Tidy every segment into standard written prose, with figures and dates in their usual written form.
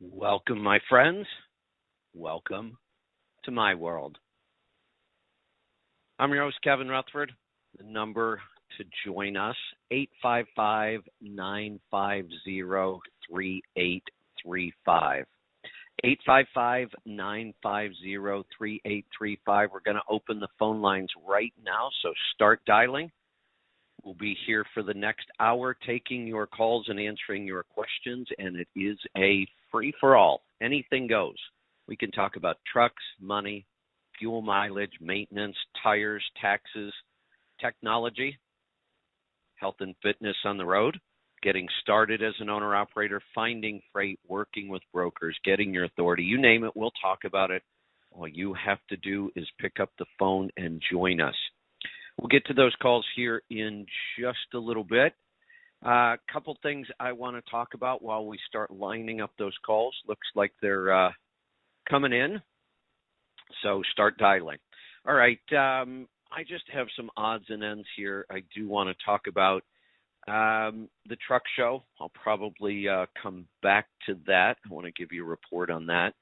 Welcome, my friends. Welcome to my world. I'm your host, Kevin Rutherford. The number to join us, 855-950-3835. 855-950-3835. We're going to open the phone lines right now, so start dialing. We'll be here for the next hour taking your calls and answering your questions, and it is a free-for-all. Anything goes. We can talk about trucks, money, fuel mileage, maintenance, tires, taxes, technology, health and fitness on the road, getting started as an owner-operator, finding freight, working with brokers, getting your authority. You name it, we'll talk about it. All you have to do is pick up the phone and join us. We'll get to those calls here in just a little bit. A couple things I want to talk about while we start lining up those calls. Looks like they're coming in, so start dialing. All right, I just have some odds and ends here I do want to talk about. The truck show, I'll probably come back to that. I want to give you a report on that.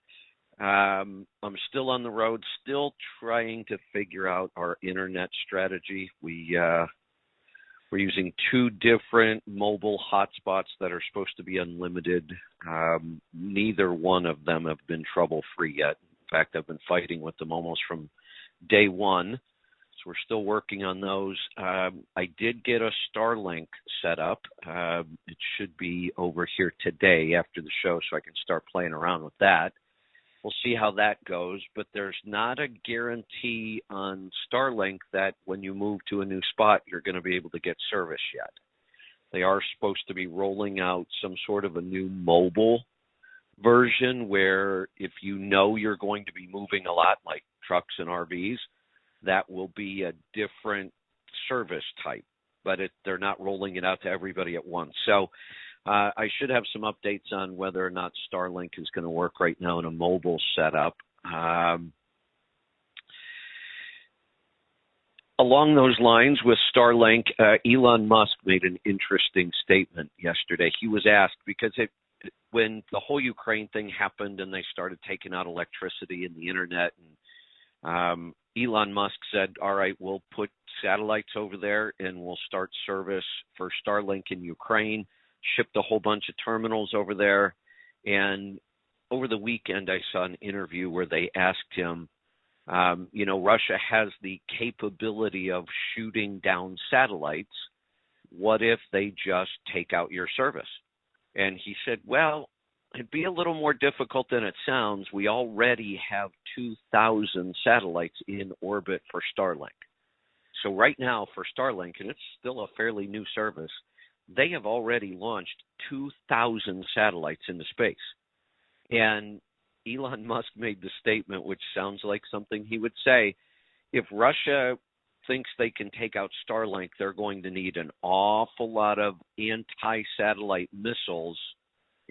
I'm still on the road, still trying to figure out our internet strategy. We're using two different mobile hotspots that are supposed to be unlimited. Neither one of them have been trouble-free yet. In fact, I've been fighting with them almost from day one. So we're still working on those. I did get a Starlink set up. It should be over here today after the show, so I can start playing around with that. We'll see how that goes, but there's not a guarantee on Starlink that when you move to a new spot, you're going to be able to get service yet. They are supposed to be rolling out some sort of a new mobile version where if you know you're going to be moving a lot, like trucks and RVs, that will be a different service type, but they're not rolling it out to everybody at once. So I should have some updates on whether or not Starlink is going to work right now in a mobile setup. Along those lines with Starlink, Elon Musk made an interesting statement yesterday. He was asked, because when the whole Ukraine thing happened and they started taking out electricity and the internet, and Elon Musk said, all right, we'll put satellites over there and we'll start service for Starlink in Ukraine. Shipped a whole bunch of terminals over there. And over the weekend, I saw an interview where they asked him, Russia has the capability of shooting down satellites. What if they just take out your service? And he said, well, it'd be a little more difficult than it sounds. We already have 2,000 satellites in orbit for Starlink. So right now for Starlink, and it's still a fairly new service, they have already launched 2,000 satellites into space. And Elon Musk made the statement, which sounds like something he would say, if Russia thinks they can take out Starlink, they're going to need an awful lot of anti-satellite missiles.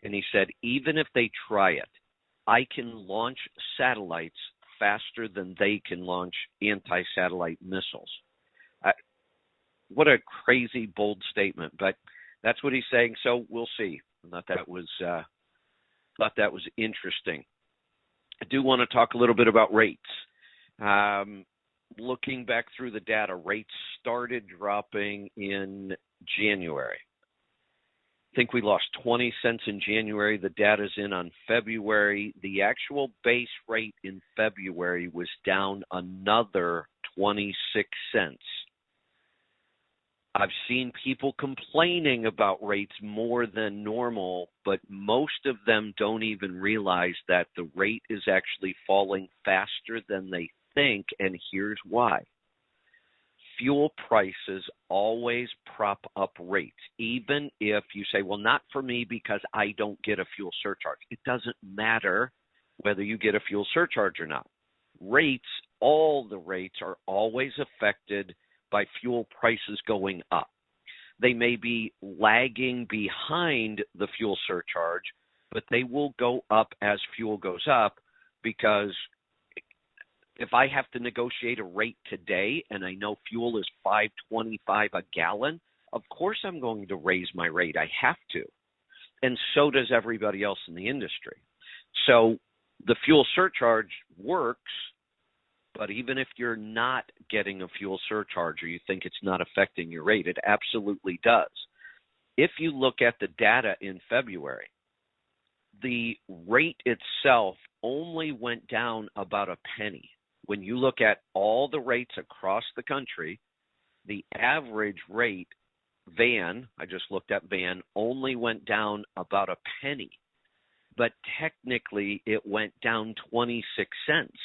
And he said, even if they try it, I can launch satellites faster than they can launch anti-satellite missiles. What a crazy, bold statement, but that's what he's saying. So we'll see. I thought that was interesting. I do want to talk a little bit about rates. Looking back through the data, rates started dropping in January. I think we lost 20 cents in January. The data's in on February. The actual base rate in February was down another 26 cents. I've seen people complaining about rates more than normal, but most of them don't even realize that the rate is actually falling faster than they think, and here's why. Fuel prices always prop up rates, even if you say, well, not for me because I don't get a fuel surcharge. It doesn't matter whether you get a fuel surcharge or not. Rates, all the rates are always affected by fuel prices going up. They may be lagging behind the fuel surcharge, but they will go up as fuel goes up, because if I have to negotiate a rate today and I know fuel is $5.25 a gallon, of course I'm going to raise my rate. I have to. And so does everybody else in the industry. So the fuel surcharge works, but even if you're not getting a fuel surcharge or you think it's not affecting your rate, it absolutely does. If you look at the data in February, the rate itself only went down about a penny. When you look at all the rates across the country, the average rate, van, I just looked at van, only went down about a penny. But technically, it went down 26 cents.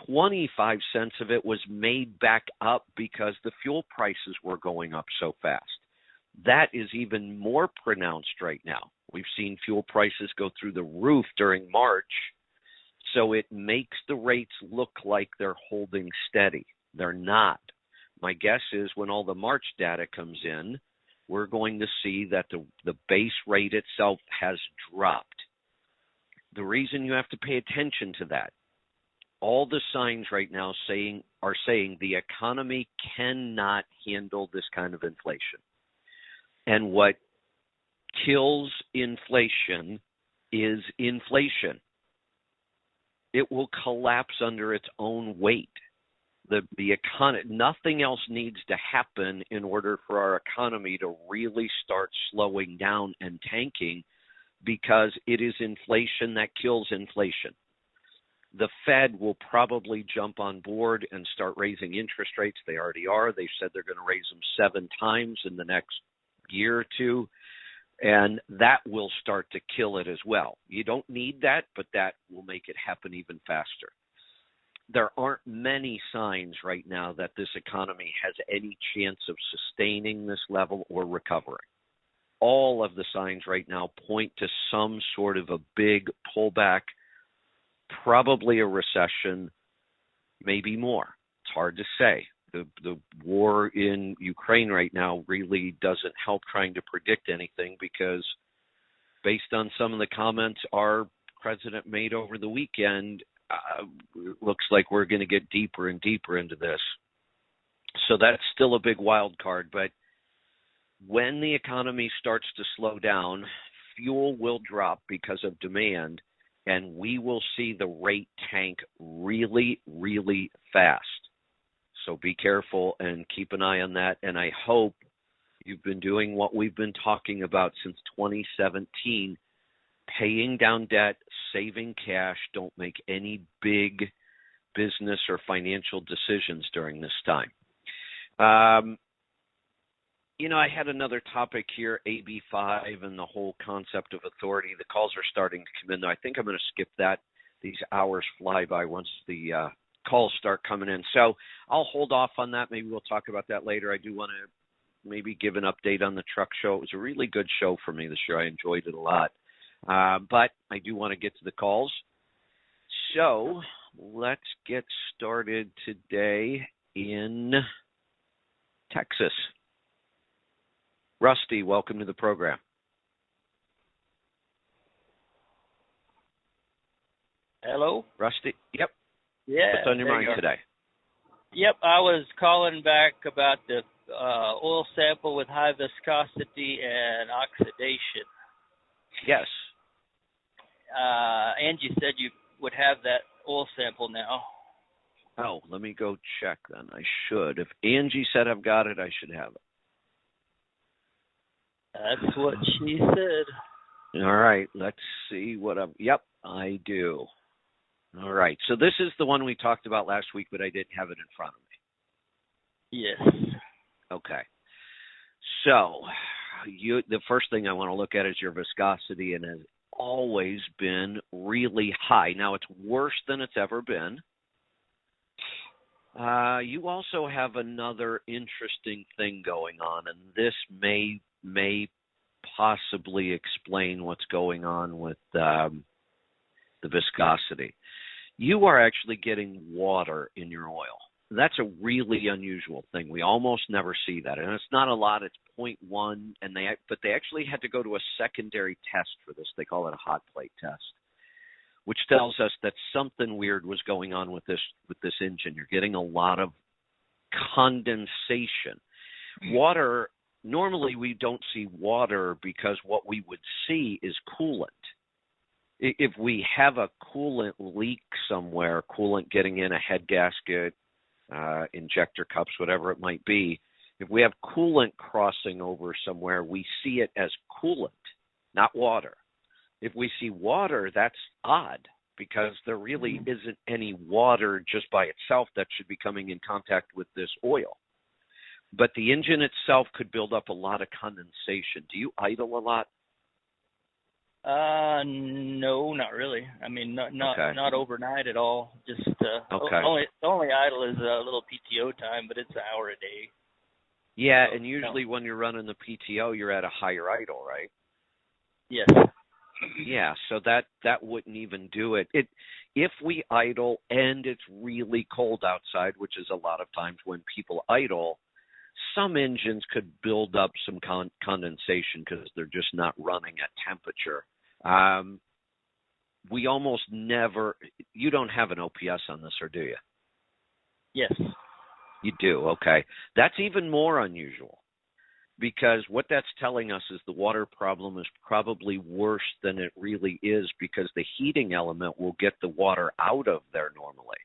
25 cents of it was made back up because the fuel prices were going up so fast. That is even more pronounced right now. We've seen fuel prices go through the roof during March, so it makes the rates look like they're holding steady. They're not. My guess is when all the March data comes in, we're going to see that the base rate itself has dropped. The reason you have to pay attention to that, all the signs right now are saying the economy cannot handle this kind of inflation. And what kills inflation is inflation. It will collapse under its own weight. Nothing else needs to happen in order for our economy to really start slowing down and tanking, because it is inflation that kills inflation. The Fed will probably jump on board and start raising interest rates. They already are. They said they're going to raise them 7 times in the next year or two, and that will start to kill it as well. You don't need that, but that will make it happen even faster. There aren't many signs right now that this economy has any chance of sustaining this level or recovering. All of the signs right now point to some sort of a big pullback, probably a recession, maybe more. It's hard to say. The war in Ukraine right now really doesn't help trying to predict anything, because based on some of the comments our president made over the weekend, it looks like we're going to get deeper and deeper into this. So that's still a big wild card. But when the economy starts to slow down, fuel will drop because of demand, and we will see the rate tank really, really fast. So be careful and keep an eye on that. And I hope you've been doing what we've been talking about since 2017, paying down debt, saving cash. Don't make any big business or financial decisions during this time. I had another topic here, AB 5 and the whole concept of authority. The calls are starting to come in, though. I think I'm going to skip that. These hours fly by once the calls start coming in. So I'll hold off on that. Maybe we'll talk about that later. I do want to maybe give an update on the truck show. It was a really good show for me this year. I enjoyed it a lot. But I do want to get to the calls. So let's get started today in Texas. Rusty, welcome to the program. Hello? Rusty? Yep. Yeah. What's on your mind today? Yep, I was calling back about the oil sample with high viscosity and oxidation. Yes. Angie said you would have that oil sample now. Oh, let me go check then. I should. If Angie said I've got it, I should have it. That's what she said. All right, let's see what I'm... Yep, I do. All right, so this is the one we talked about last week, but I didn't have it in front of me. Yes. Okay. So the first thing I want to look at is your viscosity, and it has always been really high. Now, it's worse than it's ever been. You also have another interesting thing going on, and this may possibly explain what's going on with the viscosity. You are actually getting water in your oil. That's a really unusual thing. We almost never see that, and it's not a lot. It's 0.1, but they actually had to go to a secondary test for this. They call it a hot plate test, which tells us that something weird was going on with this engine. You're getting a lot of condensation. Water, normally we don't see water because what we would see is coolant. If we have a coolant leak somewhere, coolant getting in a head gasket, injector cups, whatever it might be, if we have coolant crossing over somewhere, we see it as coolant, not water. If we see water, that's odd because there really isn't any water just by itself that should be coming in contact with this oil. But the engine itself could build up a lot of condensation. Do you idle a lot? No, not really. I mean, not Okay. not overnight at all. Just Okay. only idle is a little PTO time, but it's an hour a day. Yeah, So, and usually when you're running the PTO, you're at a higher idle, right? Yes. Yeah, so that wouldn't even do it. If we idle and it's really cold outside, which is a lot of times when people idle, some engines could build up some condensation because they're just not running at temperature. We almost never. You don't have an OPS on this, or do you? Yes. You do. Okay, that's even more unusual. Because what that's telling us is the water problem is probably worse than it really is because the heating element will get the water out of there normally.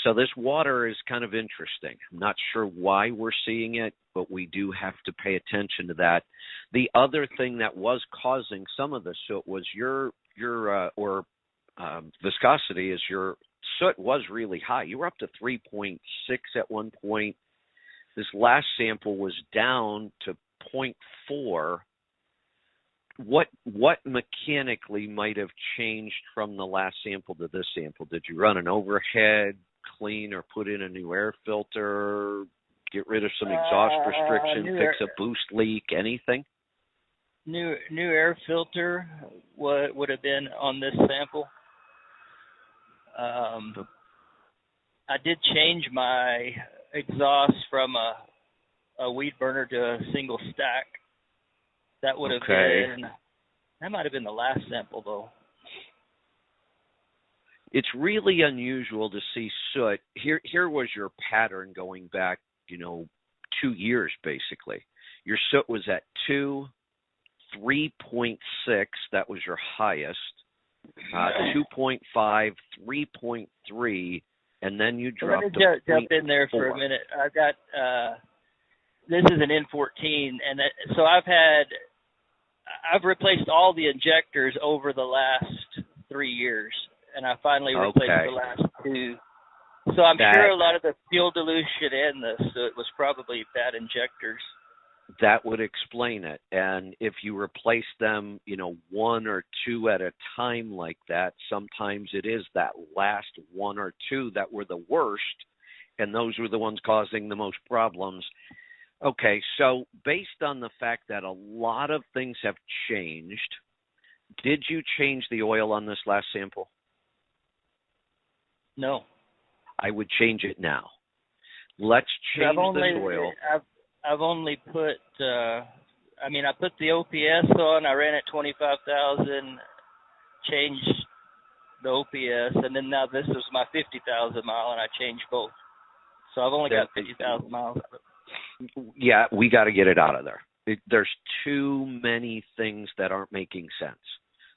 So this water is kind of interesting. I'm not sure why we're seeing it, but we do have to pay attention to that. The other thing that was causing some of the soot was your viscosity is your soot was really high. You were up to 3.6 at one point. This last sample was down to 0.4. What mechanically might have changed from the last sample to this sample? Did you run an overhead, clean, or put in a new air filter, get rid of some exhaust restriction, fix a boost leak, anything? New air filter would have been on this sample. I did change my exhaust from a weed burner to a single stack. That would have been, that might have been the last sample though. It's really unusual to see soot. Here was your pattern going back, 2 years basically. Your soot was at 2, 3.6, that was your highest, 2.5, 3.3, and then you dropped to 0.4. Let me jump in there for a minute. I've got this is an N14, and so I've replaced all the injectors over the last 3 years, and I finally replaced the last 2. So I'm sure a lot of the fuel dilution and the soot was probably bad injectors. That would explain it. And if you replace them, 1 or 2 at a time like that, sometimes it is that last 1 or 2 that were the worst, and those were the ones causing the most problems. Okay, so based on the fact that a lot of things have changed, did you change the oil on this last sample? No. I would change it now. Let's change the oil. I've only put, I put the OPS on. I ran at 25,000, changed the OPS, and then now this is my 50,000 mile, and I changed both. So I've only got 50,000 miles. Yeah, we got to get it out of there. There's too many things that aren't making sense.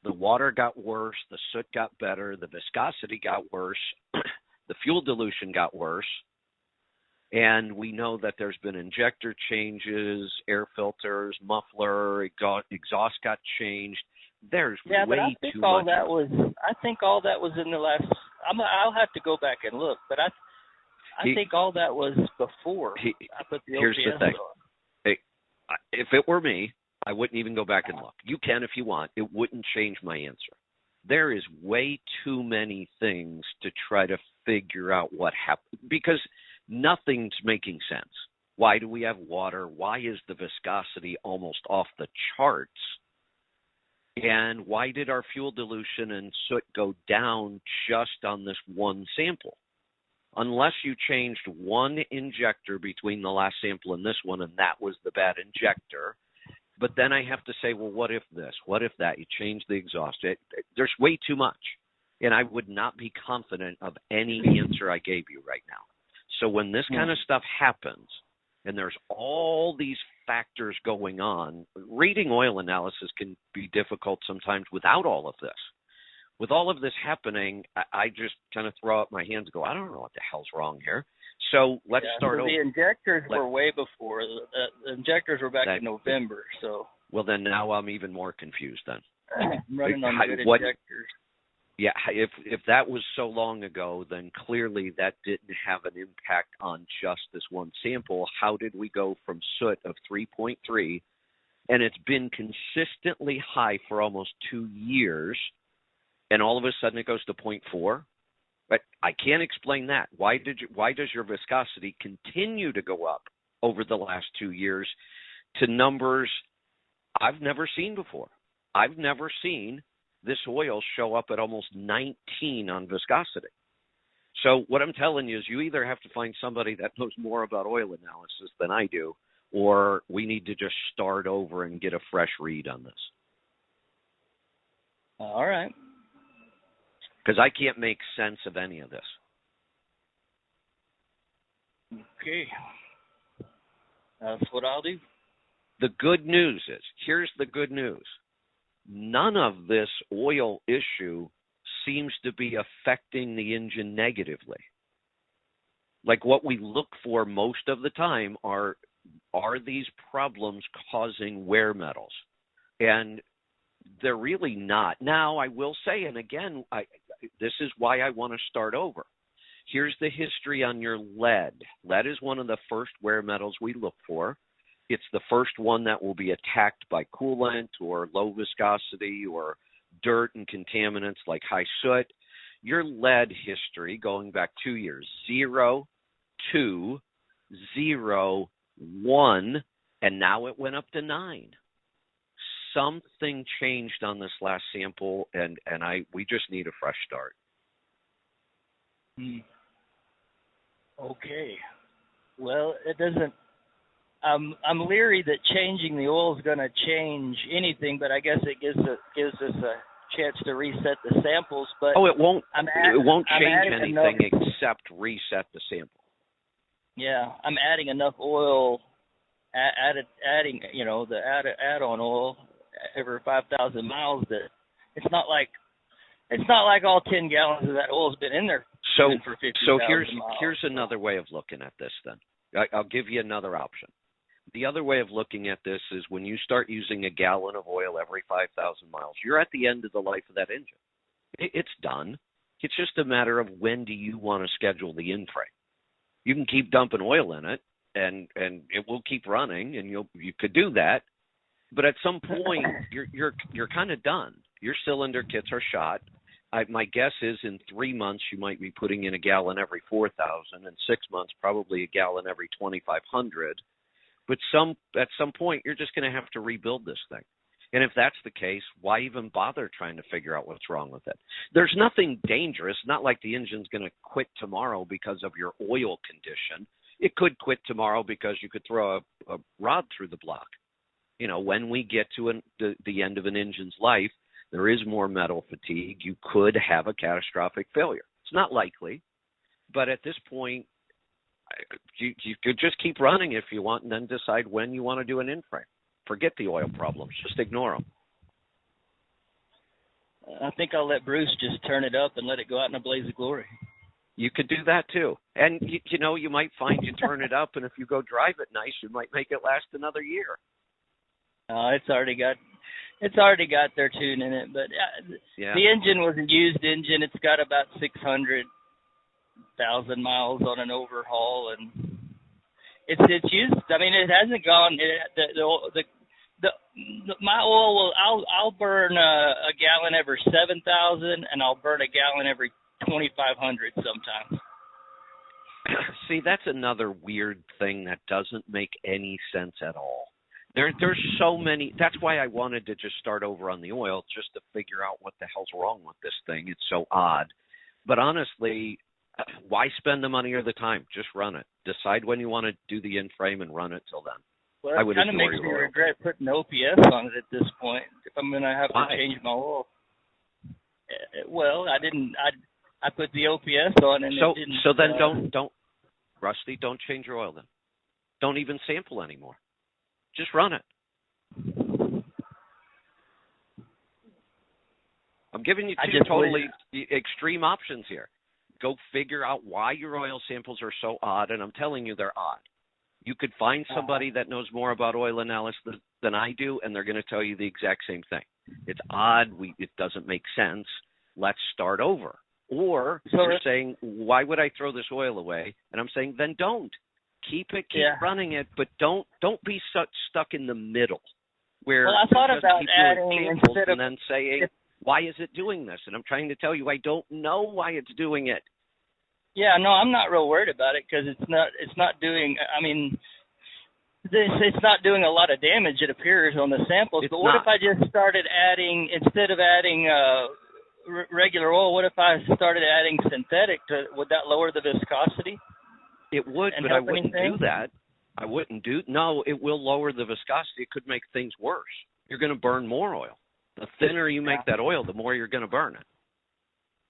The water got worse, the soot got better, the viscosity got worse, the fuel dilution got worse. And we know that there's been injector changes, air filters, muffler, exhaust got changed. There's way too much. Yeah, but I think all that was in the last. I'll have to go back and look, but I think all that was before I put the OPS here's the thing. on. Hey, if it were me, I wouldn't even go back and look. You can if you want. It wouldn't change my answer. There is way too many things to try to figure out what happened because nothing's making sense. Why do we have water? Why is the viscosity almost off the charts? And why did our fuel dilution and soot go down just on this one sample? Unless you changed one injector between the last sample and this one, and that was the bad injector. But then I have to say, well, what if this? What if that? You change the exhaust. There's way too much. And I would not be confident of any answer I gave you right now. So when this kind of stuff happens, and there's all these factors going on, reading oil analysis can be difficult sometimes without all of this. With all of this happening, I just kind of throw up my hands and go, I don't know what the hell's wrong here. So let's start over. The injectors were way before. The injectors were back in November. So. Well, then now I'm even more confused then. I'm running on good injectors. Yeah, if that was so long ago, then clearly that didn't have an impact on just this one sample. How did we go from soot of 3.3, and it's been consistently high for almost 2 years, and all of a sudden it goes to 0.4? But I can't explain that. Why does your viscosity continue to go up over the last 2 years to numbers I've never seen before? I've never seen this oil show up at almost 19 on viscosity. So what I'm telling you is you either have to find somebody that knows more about oil analysis than I do, or we need to just start over and get a fresh read on this. All right. Because I can't make sense of any of this. Okay. That's what I'll do. The good news is, here's the good news. None of this oil issue seems to be affecting the engine negatively. Like what we look for most of the time are these problems causing wear metals? And they're really not. Now, I will say, and again, this is why I want to start over. Here's the history on your lead. Lead is one of the first wear metals we look for. It's the first one that will be attacked by coolant or low viscosity or dirt and contaminants like high soot. Your lead history going back 2 years, 0, 2, 0, 1, and now it went up to 9. Something changed on this last sample, and we just need a fresh start. Okay. Well, it doesn't. I'm leery that changing the oil is going to change anything, but I guess it gives us a chance to reset the samples. But it won't. It won't change anything except reset the sample. Yeah, I'm adding enough oil, adding the add-on oil every 5,000 miles that it's not like all 10 gallons of that oil's been in there for 50,000 miles. Here's another way of looking at this. Then I'll give you another option. The other way of looking at this is when you start using a gallon of oil every 5,000 miles, you're at the end of the life of that engine. It's done. It's just a matter of when do you want to schedule the in-frame. You can keep dumping oil in it, and it will keep running, and you could do that. But at some point, you're kind of done. Your cylinder kits are shot. My guess is in 3 months you might be putting in a gallon every 4,000. In 6 months, probably a gallon every 2,500. But at some point, you're just going to have to rebuild this thing. And if that's the case, why even bother trying to figure out what's wrong with it? There's nothing dangerous. Not like the engine's going to quit tomorrow because of your oil condition. It could quit tomorrow because you could throw a rod through the block. When we get to the end of an engine's life, there is more metal fatigue. You could have a catastrophic failure. It's not likely, but at this point, you could just keep running if you want and then decide when you want to do an in-frame. Forget the oil problems. Just ignore them. I think I'll let Bruce just turn it up and let it go out in a blaze of glory. You could do that too. And, you might find you turn it up, and if you go drive it nice, you might make it last another year. It's already got their tune in it. But The engine was a used engine. It's got about 600,000 miles on an overhaul, and it's used. I mean, it hasn't gone. My oil will. I'll burn a gallon every 7,000, and I'll burn a gallon every 2,500 sometimes. See, that's another weird thing that doesn't make any sense at all. There's so many. That's why I wanted to just start over on the oil, just to figure out what the hell's wrong with this thing. It's so odd. But honestly, why spend the money or the time? Just run it. Decide when you want to do the in-frame and run it till then. Well, it kind of makes me regret putting OPS on it at this point. If I'm going to have to change my oil. Well, I didn't. I put the OPS on, and it didn't. So then don't, Rusty, don't change your oil then. Don't even sample anymore. Just run it. I'm giving you two totally extreme options here. Go figure out why your oil samples are so odd, and I'm telling you they're odd. You could find somebody that knows more about oil analysis than I do, and they're going to tell you the exact same thing. It's odd. It doesn't make sense. Let's start over. Or you're saying, why would I throw this oil away? And I'm saying, then don't. Keep running it, but don't be stuck in the middle where I thought about adding instead of and then saying, why is it doing this? And I'm trying to tell you, I don't know why it's doing it. Yeah, no, I'm not real worried about it because it's not doing. I mean, it's not doing a lot of damage. It appears on the samples. But what if I just started adding instead of adding regular oil? What if I started adding synthetic? Would that lower the viscosity? It would, but I wouldn't do that. I wouldn't do. No, it will lower the viscosity. It could make things worse. You're going to burn more oil. The thinner you make that oil, the more you're going to burn it.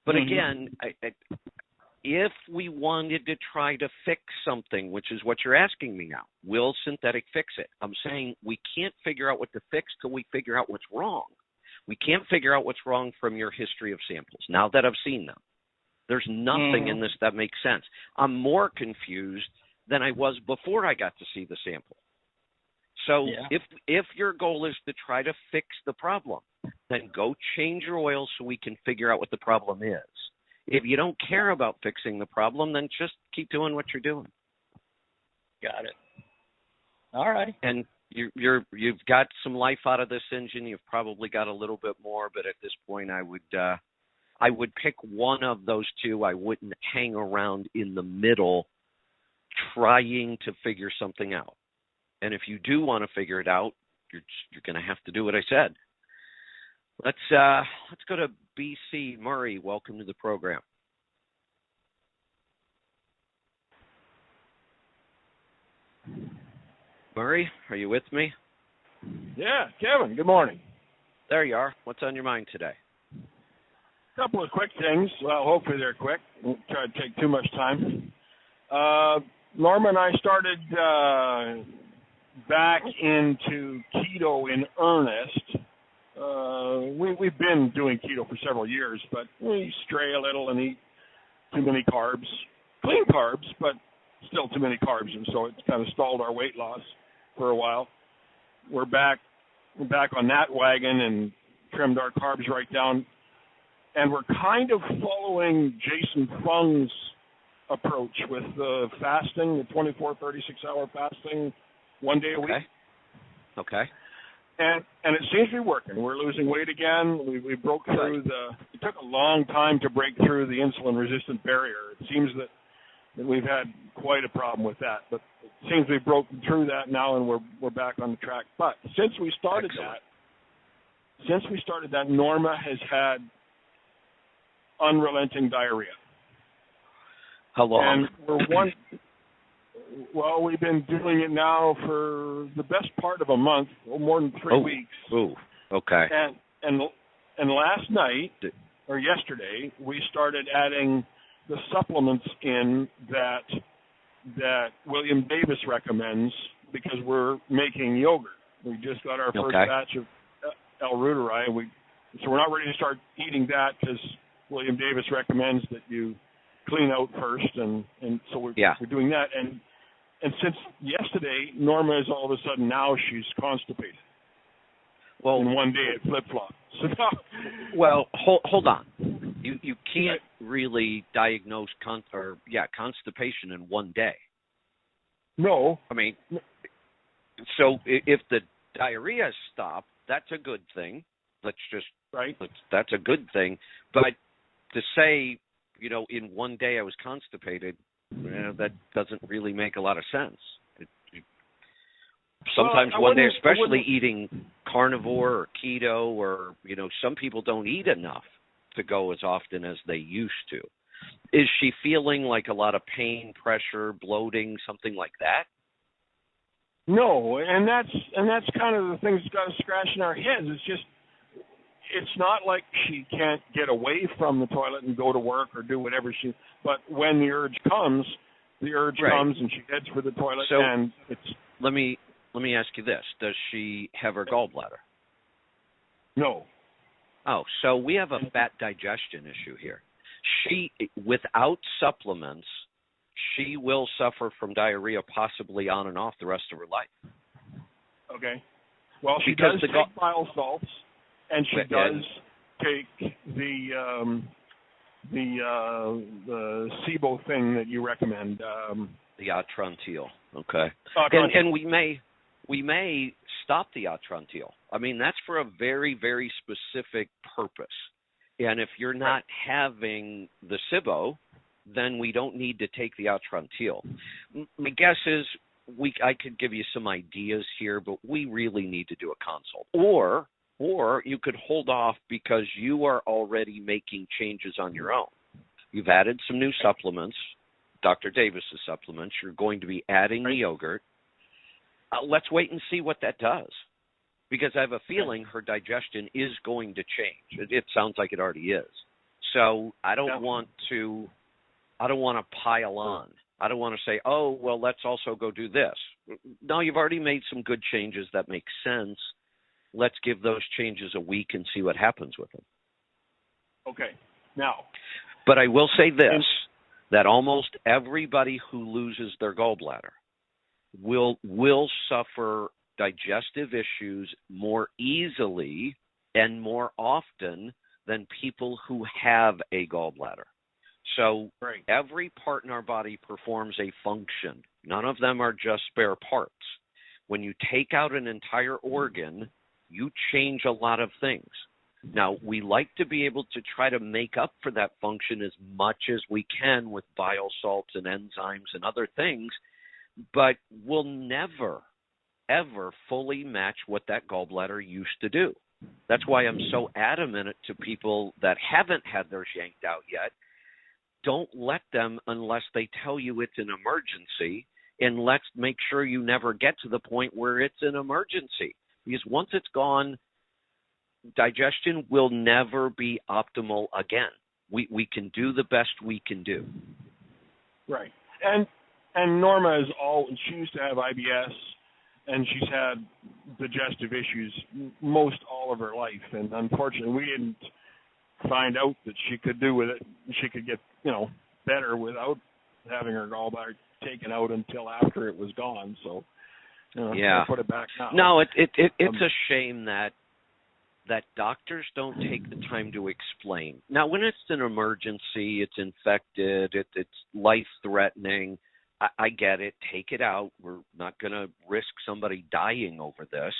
But again, if we wanted to try to fix something, which is what you're asking me now, will synthetic fix it? I'm saying we can't figure out what to fix till we figure out what's wrong. We can't figure out what's wrong from your history of samples, now that I've seen them. There's nothing in this that makes sense. I'm more confused than I was before I got to see the sample. So if your goal is to try to fix the problem, then go change your oil so we can figure out what the problem is. If you don't care about fixing the problem, then just keep doing what you're doing. Got it. All right. And you've got some life out of this engine. You've probably got a little bit more, but at this point, I would pick one of those two. I wouldn't hang around in the middle trying to figure something out. And if you do want to figure it out, you're going to have to do what I said. Let's go to BC. Murray, welcome to the program. Murray, are you with me? Yeah, Kevin, good morning. There you are. What's on your mind today? A couple of quick things. Well, hopefully they're quick. Won't try to take too much time. Norma and I started back into keto in earnest. We've been doing keto for several years, but we stray a little and eat too many carbs. Clean carbs, but still too many carbs, and so it's kind of stalled our weight loss for a while. We're back on that wagon and trimmed our carbs right down, and we're kind of following Jason Fung's approach with the fasting, the 24, 36-hour fasting, 1 day a week. Okay. And it seems to be working. We're losing weight again. We broke through it took a long time to break through the insulin-resistant barrier. It seems that we've had quite a problem with that. But it seems we've broken through that now, and we're back on the track. But since we started that, Norma has had unrelenting diarrhea. How long? And we've been doing it now for the best part of a month, more than 3 weeks. Oh, okay. And last night or yesterday, we started adding the supplements in that William Davis recommends because we're making yogurt. We just got our first batch of L-reuteri, so we're not ready to start eating that because William Davis recommends that you clean out first, and so we're doing that. And since yesterday, Norma is all of a sudden now she's constipated. Well, in 1 day it flip-flopped. So well, hold on. You can't really diagnose constipation in 1 day. No. I mean, so if the diarrhea stopped, that's a good thing. That's a good thing. But to say, in 1 day I was constipated, that doesn't really make a lot of sense. Sometimes 1 day, especially eating carnivore or keto, or some people don't eat enough to go as often as they used to. Is she feeling like a lot of pain, pressure, bloating, something like that? No, and that's kind of the thing that's got us scratching our heads. It's not like she can't get away from the toilet and go to work or do whatever but when the urge comes and she heads for the toilet. So and it's. Let me ask you this: does she have her gallbladder? No. Oh, so we have a fat digestion issue here. She, without supplements, she will suffer from diarrhea possibly on and off the rest of her life. Okay. Well, she Because does take bile salts, and she does take the SIBO thing that you recommend. The Atrantil. Okay. Atrantil. And we may stop the Atrantil. I mean, that's for a very, very specific purpose. And if you're not having the SIBO, then we don't need to take the Atrantil. My guess is I could give you some ideas here, but we really need to do a consult. Or you could hold off because you are already making changes on your own. You've added some new supplements, Dr. Davis's supplements. You're going to be adding the yogurt. Let's wait and see what that does, because I have a feeling her digestion is going to change. It sounds like it already is. So I don't want to pile on. I don't want to say, oh, well, let's also go do this. No, you've already made some good changes that make sense. Let's give those changes a week and see what happens with them. Okay. Now. But I will say this, that almost everybody who loses their gallbladder will suffer digestive issues more easily and more often than people who have a gallbladder. So every part in our body performs a function. None of them are just spare parts. When you take out an entire organ, you change a lot of things. Now, we like to be able to try to make up for that function as much as we can with bile salts and enzymes and other things, but we'll never, ever fully match what that gallbladder used to do. That's why I'm so adamant to people that haven't had theirs yanked out yet. Don't let them unless they tell you it's an emergency, and let's make sure you never get to the point where it's an emergency. Because once it's gone, digestion will never be optimal again. We can do the best we can do. Right. And Norma she used to have IBS, and she's had digestive issues most all of her life. And unfortunately, we didn't find out that she could do with it. She could get, better without having her gallbladder taken out until after it was gone. So, put it back now. No, it's a shame that doctors don't take the time to explain. Now, when it's an emergency, it's infected, it's life-threatening, I get it. Take it out. We're not going to risk somebody dying over this.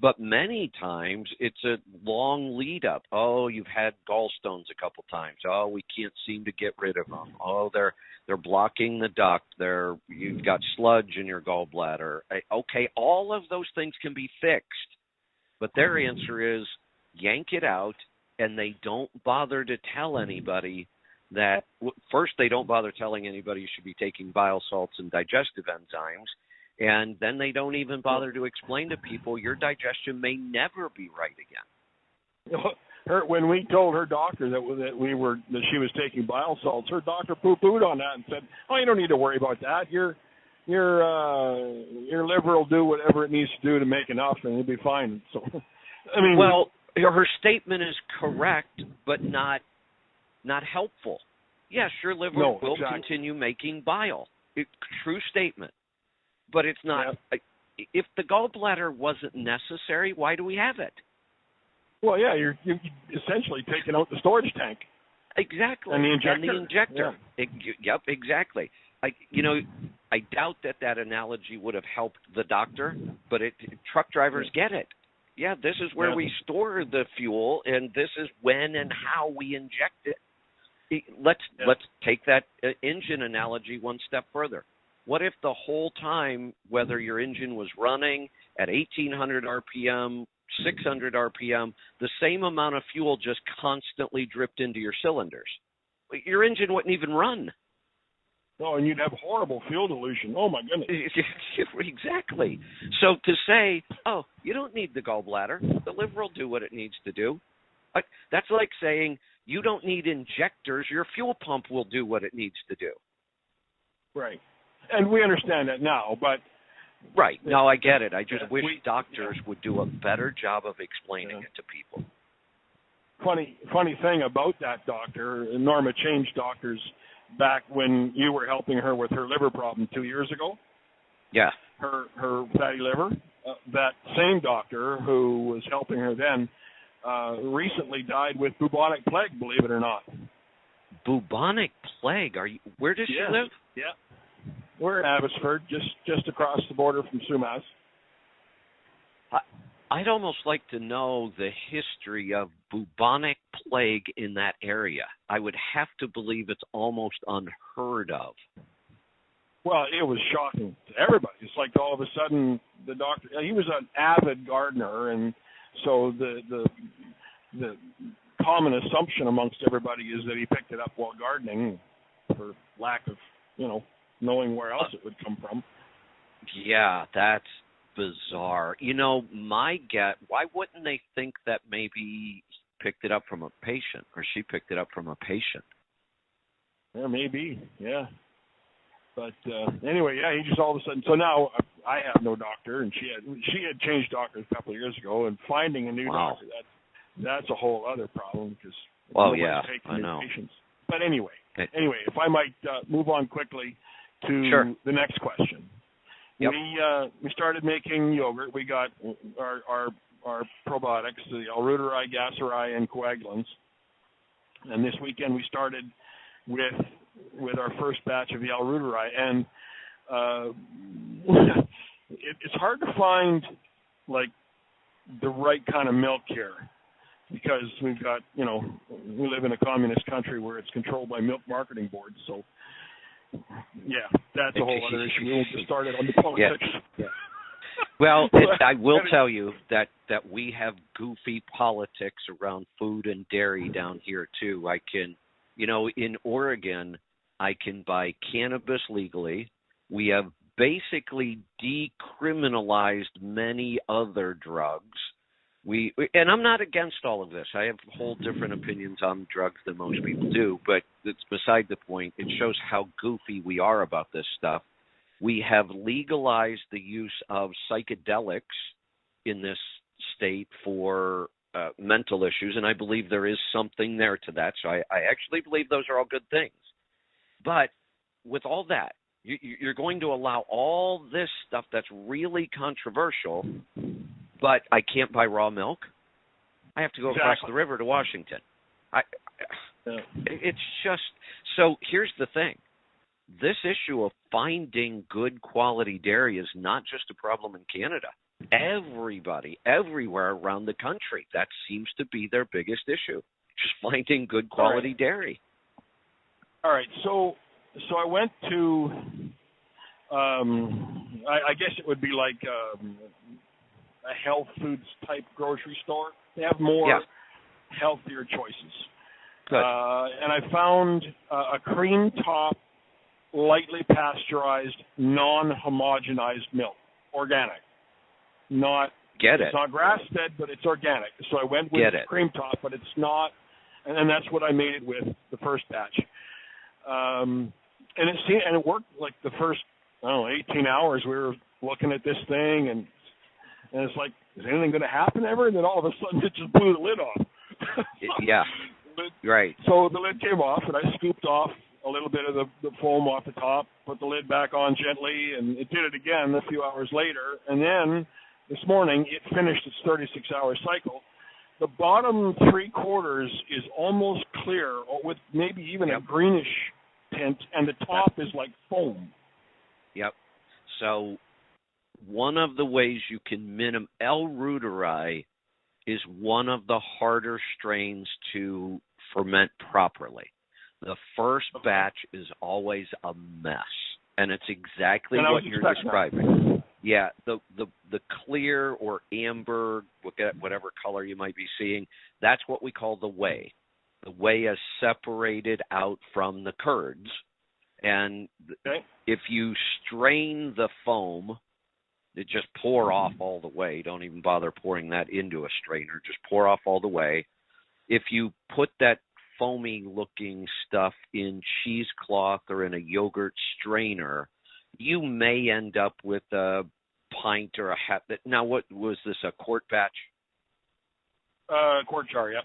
But many times it's a long lead up. Oh, you've had gallstones a couple times. Oh, we can't seem to get rid of them. Oh, they're blocking the duct. You've got sludge in your gallbladder. Okay, all of those things can be fixed. But their answer is yank it out, and they don't bother to tell anybody that. First, they don't bother telling anybody you should be taking bile salts and digestive enzymes. And then they don't even bother to explain to people your digestion may never be right again. When we told her doctor that she was taking bile salts, her doctor poo-pooed on that and said, "Oh, you don't need to worry about that. Your liver will do whatever it needs to do to make enough, and you'll be fine." So, I mean, well, her statement is correct, but not helpful. Yes, your liver will continue making bile. True statement. But it's not. Yeah. If the gallbladder wasn't necessary, why do we have it? Well, yeah, you're essentially taking out the storage tank. Exactly. And the injector. And the injector. Yeah. Yep, exactly. I doubt that analogy would have helped the doctor, but truck drivers get it. Yeah, this is where we store the fuel, and this is when and how we inject it. Let's take that engine analogy one step further. What if the whole time, whether your engine was running at 1,800 RPM, 600 RPM, the same amount of fuel just constantly dripped into your cylinders? Your engine wouldn't even run. No, and you'd have horrible fuel dilution. Oh, my goodness. Exactly. So to say, oh, you don't need the gallbladder, the liver will do what it needs to do. That's like saying you don't need injectors, your fuel pump will do what it needs to do. Right. And we understand that now, but... Right. No, I get it. I just wish doctors would do a better job of explaining it to people. funny thing about that doctor, Norma changed doctors back when you were helping her with her liver problem 2 years ago. Yeah. Her fatty liver. That same doctor who was helping her then recently died with bubonic plague, believe it or not. Bubonic plague? Where does she live? Yeah. We're in Abbotsford, just across the border from Sumas. I'd almost like to know the history of bubonic plague in that area. I would have to believe it's almost unheard of. Well, it was shocking to everybody. It's like all of a sudden the doctor, he was an avid gardener, and so the common assumption amongst everybody is that he picked it up while gardening for lack of, knowing where else it would come from. Yeah, that's bizarre. My guess, why wouldn't they think that maybe he picked it up from a patient, or she picked it up from a patient? Yeah, maybe, yeah. But anyway, yeah, he just all of a sudden. So now I have no doctor, and she had changed doctors a couple of years ago, and finding a new doctor, that's a whole other problem because nobody's taking new patients. But anyway, if I might move on quickly to the next question. Yep. We started making yogurt. We got our probiotics, the L-Reuteri, Gaceri, and coagulants. And this weekend we started with our first batch of the L-Reuteri, and it's hard to find like the right kind of milk here because we've got, we live in a communist country where it's controlled by milk marketing boards. So, yeah, that's a whole other issue. We won't get started on the politics. Yeah. Well, I will tell you that we have goofy politics around food and dairy down here too. I can, in Oregon, I can buy cannabis legally. We have basically decriminalized many other drugs. And I'm not against all of this. I have whole different opinions on drugs than most people do, but it's beside the point. It shows how goofy we are about this stuff. We have legalized the use of psychedelics in this state for mental issues, and I believe there is something there to that. So I actually believe those are all good things. But with all that, you're going to allow all this stuff that's really controversial, but I can't buy raw milk. I have to go across the river to Washington. It's just – so here's the thing. This issue of finding good quality dairy is not just a problem in Canada. Everybody, everywhere around the country, that seems to be their biggest issue, just finding good quality dairy. All right, so I went to, I guess it would be like a health foods type grocery store. They have more healthier choices. Good. And I found a cream top, lightly pasteurized, non-homogenized milk, organic. It's not grass-fed, but it's organic. So I went with cream top, but it's not, and that's what I made it with the first batch. And it worked like the first, 18 hours. We were looking at this thing, and it's like, is anything going to happen ever? And then all of a sudden, it just blew the lid off. Right. So the lid came off, and I scooped off a little bit of the foam off the top, put the lid back on gently, and it did it again a few hours later. And then this morning, it finished its 36-hour cycle. The bottom 3/4 is almost clear, with maybe even a greenish tint, and the top is like foam. Yep. So one of the ways you can L-Reuteri is one of the harder strains to ferment properly. The first batch is always a mess, and it's exactly what you're describing. Yeah, the clear or amber, whatever color you might be seeing, that's what we call the whey. The whey is separated out from the curds, and if you strain the foam, it just pour off all the whey. Don't even bother pouring that into a strainer. Just pour off all the whey. If you put that foamy-looking stuff in cheesecloth or in a yogurt strainer, you may end up with a pint or a half. Now, what was this, a quart batch? Quart jar, yeah.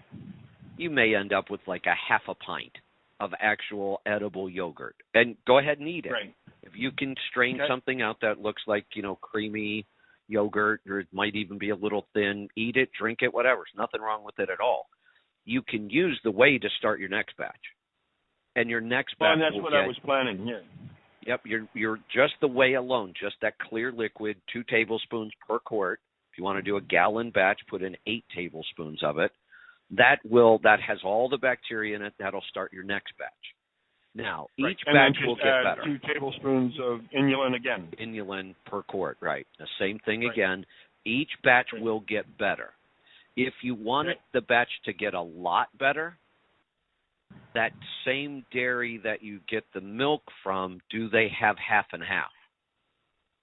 you may end up with like a half a pint of actual edible yogurt. And go ahead and eat it. Right. If you can strain something out that looks like, creamy yogurt, or it might even be a little thin, eat it, drink it, whatever. There's nothing wrong with it at all. You can use the whey to start your next batch. And your next batch and that's what I was planning here. Yep, you're just the whey alone, just that clear liquid, 2 tablespoons per quart. If you want to do a gallon batch, put in 8 tablespoons of it. That has all the bacteria in it. That'll start your next batch. Now, each batch will get better. 2 tablespoons of inulin again. Inulin per quart, right. The same thing again. Each batch will get better. If you wanted the batch to get a lot better, that same dairy that you get the milk from, do they have half and half?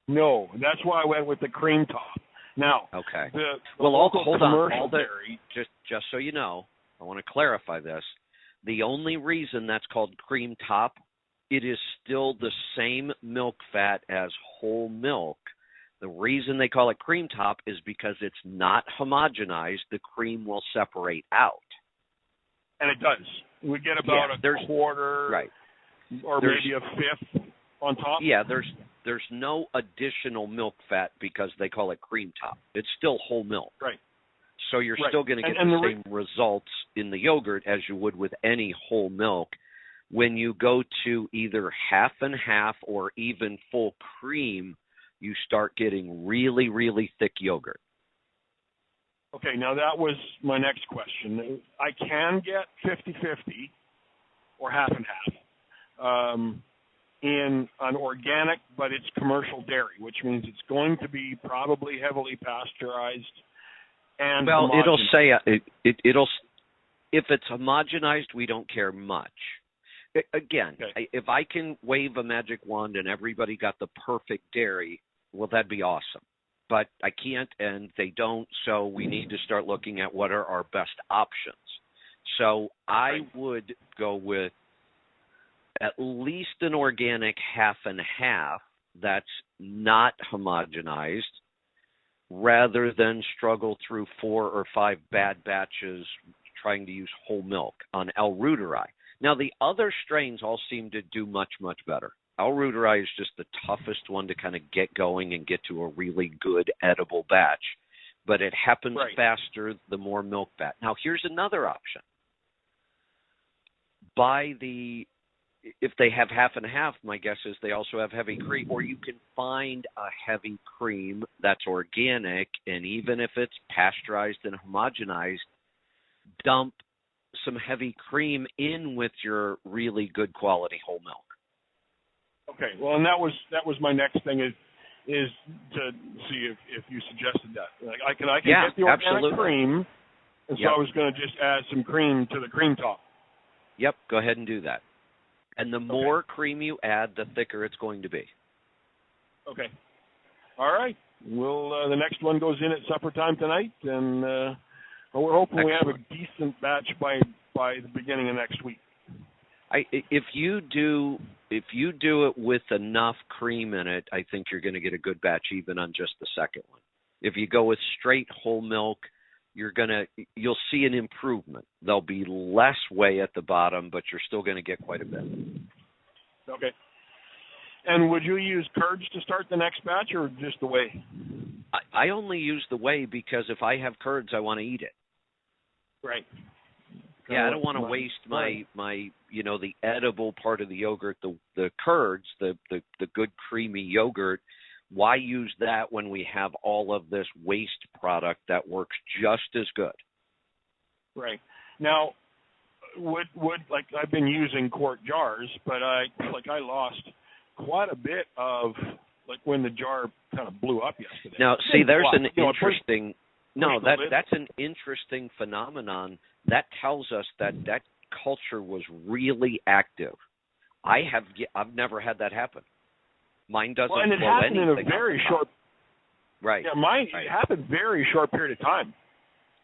No, that's why I went with the cream top. Now, okay. The hold on. Dairy, just so you know, I want to clarify this. The only reason that's called cream top, it is still the same milk fat as whole milk. The reason they call it cream top is because it's not homogenized. The cream will separate out. And it does. We get about a quarter, or maybe a fifth on top. Yeah, there's no additional milk fat because they call it cream top. It's still whole milk. Right. So you're still going to get the same results in the yogurt as you would with any whole milk. When you go to either half and half or even full cream, you start getting really, really thick yogurt. Okay, now that was my next question. I can get 50-50 or half and half in an organic, but it's commercial dairy, which means it's going to be probably heavily pasteurized and homogenized. It'll say it'll if it's homogenized, we don't care much. Again, if I can wave a magic wand and everybody got the perfect dairy, well, that'd be awesome. But I can't, and they don't, so we need to start looking at what are our best options. So I would go with at least an organic half and half that's not homogenized, rather than struggle through 4 or 5 bad batches trying to use whole milk on L. reuteri. Now, the other strains all seem to do much, much better. L. reuteri is just the toughest one to kind of get going and get to a really good edible batch, but it happens faster the more milk fat. Now, here's another option. If they have half and half, my guess is they also have heavy cream, or you can find a heavy cream that's organic, and even if it's pasteurized and homogenized, dump some heavy cream in with your really good quality whole milk. Okay, well, and that was my next thing is to see if you suggested that. Like I can get the organic cream, and so I was going to just add some cream to the cream top. Yep, go ahead and do that. And the more cream you add, the thicker it's going to be. Okay. All right. We'll the next one goes in at supper time tonight, and we're hoping we have a decent batch by the beginning of next week. If you do it with enough cream in it, I think you're going to get a good batch even on just the second one. If you go with straight whole milk, you'll see an improvement. There'll be less whey at the bottom, but you're still going to get quite a bit. Okay. And would you use curds to start the next batch, or just the whey? I only use the whey because if I have curds, I want to eat it. Right. Yeah, I don't want to waste my the edible part of the yogurt, the curds, the good creamy yogurt. Why use that when we have all of this waste product that works just as good? Right. Now, would like I've been using quart jars, but I lost quite a bit of like when the jar kind of blew up yesterday. Now, see, there's an interesting that's an interesting phenomenon. That tells us that culture was really active. I've never had that happen. Mine doesn't. Well, and it happened in a very short. Right. Yeah, mine it happened very short period of time.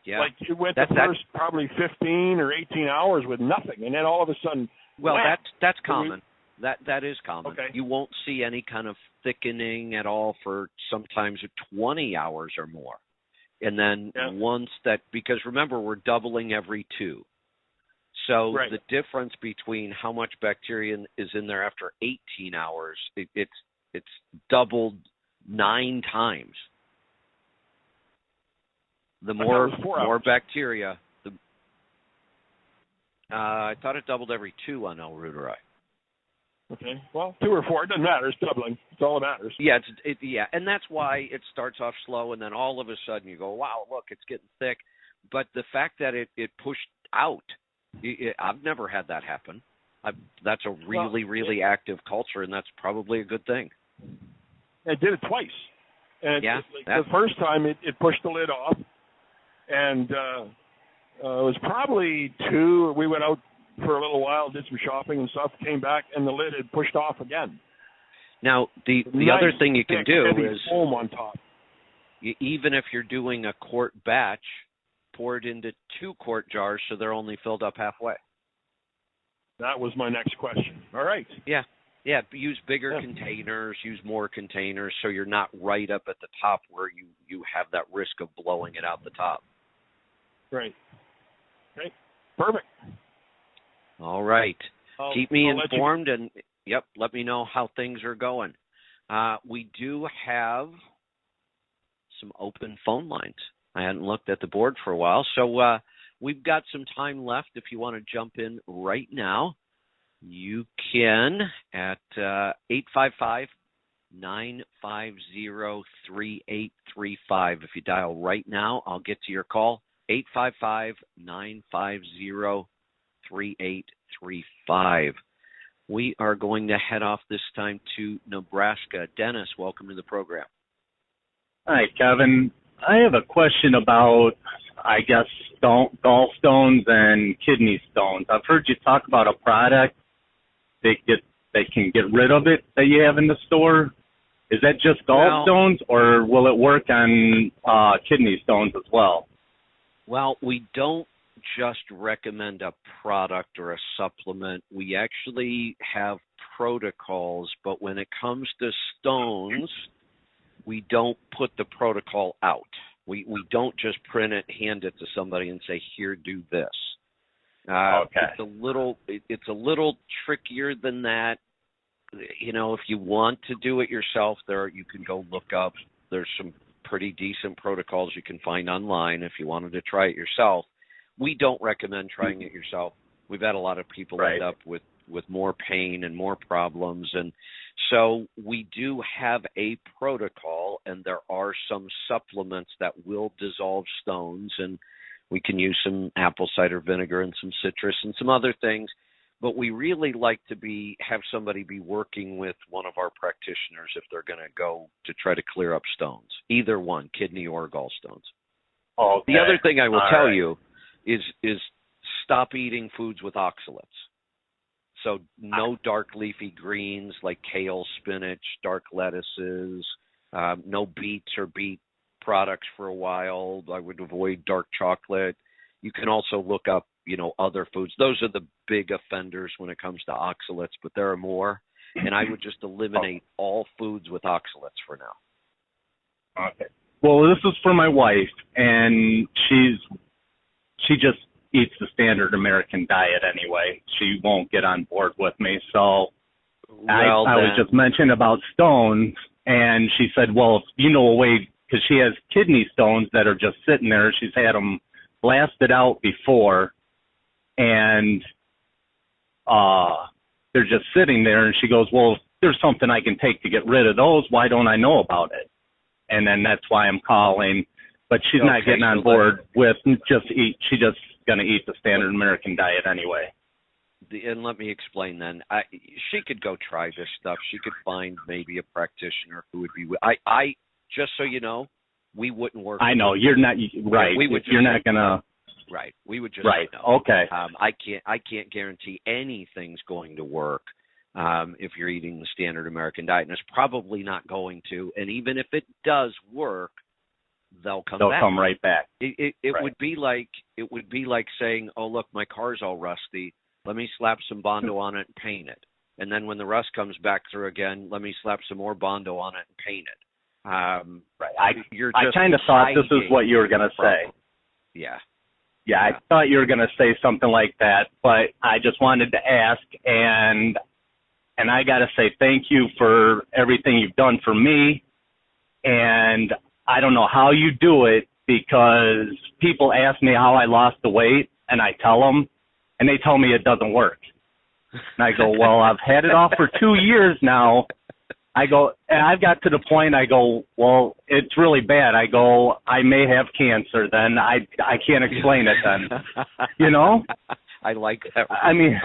Yeah. Like it went the first probably 15 or 18 hours with nothing, and then all of a sudden. Well, that's common. That is common. Okay. You won't see any kind of thickening at all for sometimes 20 hours or more. And then once because remember, we're doubling every 2. So Right. the difference between how much bacteria is in there after 18 hours, it's doubled 9 times. The more bacteria, I thought it doubled every 2 on L. reuteri. Okay. Well, 2 or 4, it doesn't matter. It's doubling. It's all that matters. Yeah, and that's why it starts off slow, and then all of a sudden you go, wow, look, it's getting thick. But the fact that it pushed out, I've never had that happen. That's a really active culture, and that's probably a good thing. It did it twice. And the first time it pushed the lid off, and it was probably 2. We went out for a little while, did some shopping and stuff, came back, and the lid had pushed off again. Now, the other thing you can do is foam on top. Even if you're doing a quart batch, pour it into 2 quart jars so they're only filled up halfway. That was my next question. All right. Yeah. Use bigger containers, use more containers, so you're not right up at the top where you have that risk of blowing it out the top. Right. Okay. Perfect. All right. Keep me informed, and let me know how things are going. We do have some open phone lines. I hadn't looked at the board for a while, so we've got some time left. If you want to jump in right now, you can at 855-950-3835. If you dial right now, I'll get to your call. 855-950-3835. We are going to head off this time to Nebraska. Dennis, welcome to the program. Hi, Kevin. I have a question about, I guess, gallstones and kidney stones. I've heard you talk about a product they can get rid of it that you have in the store. Is that just gallstones, or will it work on kidney stones as well? Well, we don't just recommend a product or a supplement. We actually have protocols, but when it comes to stones, we don't put the protocol out. We don't just print it, hand it to somebody, and say, "Here, do this." Okay. It's a little trickier than that. If you want to do it yourself, you can go look up. There's some pretty decent protocols you can find online if you wanted to try it yourself. We don't recommend trying it yourself. We've had a lot of people end up with more pain and more problems, and so we do have a protocol, and there are some supplements that will dissolve stones, and we can use some apple cider vinegar and some citrus and some other things, but we really like to have somebody be working with one of our practitioners if they're going to go to try to clear up stones, either one, kidney or gallstones. Okay. The other thing I will tell you is stop eating foods with oxalates. So no dark leafy greens like kale, spinach, dark lettuces, no beets or beet products for a while. I would avoid dark chocolate. You can also look up, other foods. Those are the big offenders when it comes to oxalates, but there are more. And I would just eliminate all foods with oxalates for now. Okay. Well, this is for my wife, and she just eats the standard American diet anyway. She won't get on board with me. So I was just mentioning about stones, and she said, well, if you know a way, because she has kidney stones that are just sitting there. She's had them blasted out before, and they're just sitting there. And she goes, well, if there's something I can take to get rid of those, why don't I know about it? And then that's why I'm calling. But she's not getting on board with just eat. She just going to eat the standard American diet anyway. And let me explain then. She could go try this stuff. She could find maybe a practitioner who would be. I just so you know, we wouldn't work. I know you're not right. We would. You're not gonna. Right. We would just. Right. Know. Okay. I can't guarantee anything's going to work if you're eating the standard American diet, and it's probably not going to. And even if it does work, they'll come right back. It would be like saying, "Oh, look, my car's all rusty. Let me slap some Bondo on it and paint it." And then when the rust comes back through again, let me slap some more Bondo on it and paint it. Right. I kind of thought this is what you were going to say. Yeah. Yeah, I thought you were going to say something like that, but I just wanted to ask, and I got to say thank you for everything you've done for me, and I don't know how you do it because people ask me how I lost the weight, and I tell them, and they tell me it doesn't work. And I go, well, I've had it off for 2 years now. I go, and I've got to the point, I go, well, it's really bad. I go, I may have cancer then. I can't explain it then. You know? I like that. I mean,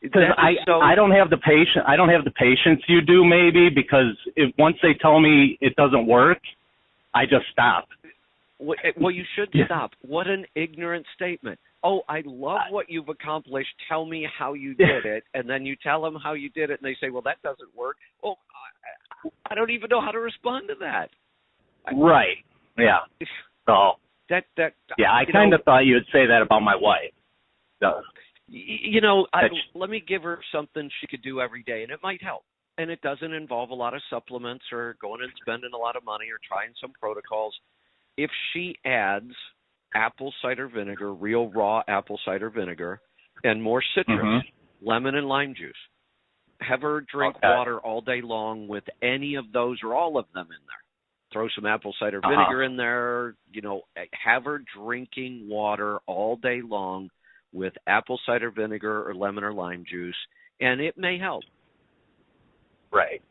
because I don't have the patience you do maybe, because if once they tell me it doesn't work, I just stop. Well, you should stop. What an ignorant statement. Oh, I love what you've accomplished. Tell me how you did it. And then you tell them how you did it, and they say, well, that doesn't work. Oh, I don't even know how to respond to that. Right. Yeah. So, I kind of thought you would say that about my wife. So, let me give her something she could do every day, and it might help. And it doesn't involve a lot of supplements or going and spending a lot of money or trying some protocols. If she adds apple cider vinegar, real raw apple cider vinegar, and more citrus, lemon and lime juice, have her drink water all day long with any of those or all of them in there. Throw some apple cider vinegar in there, have her drinking water all day long with apple cider vinegar or lemon or lime juice, and it may help. Right.